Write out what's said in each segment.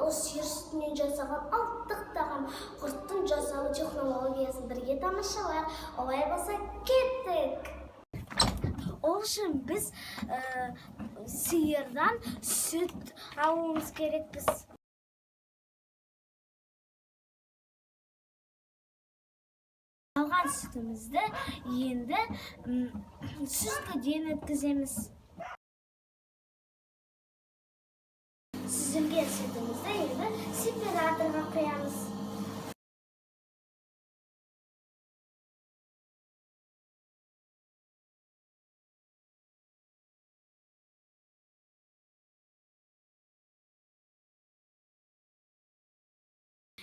ол сиыр сүтінен жасалған алтық тағам құрттың жасалу технологиясын бірге тамашалайық. Олай болса, кеттік! Ол үшін біз сиырдан сүт алуымыз керекпіз. Алған сүтімізді енді сүзгіден өткіземіз. Сүзілген сүтімізді енді сепараторға құямыз.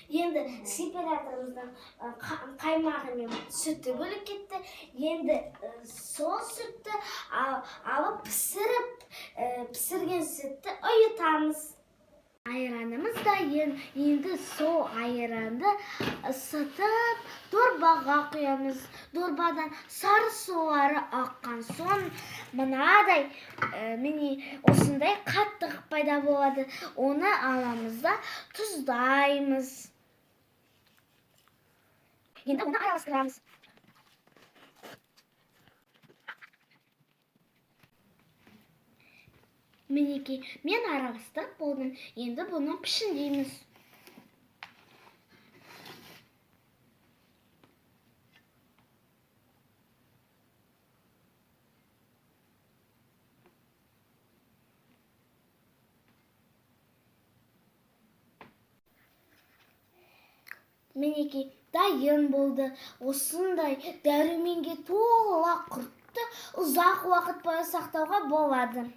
Енді сепараторымыздан қаймағы мен сүтті бөліп кетті. Енді сол сүтті алып пісірген сүтті ұйытамыз. Айранымыз да енді сол айранды ысытып дорбаға құямыз. Дорбадан сары сулары аққан соң мынадай міне осындай қаттық пайда болады. Оны аламыз да тұздаймыз. Енді оны араластырамыз. Мінекей, мен араластырып болдым. Енді бұны пішіндейміз. Мінекей, дайын болды. Осындай дәруменге тола құртты ұзақ уақыт бойы сақтауға болады.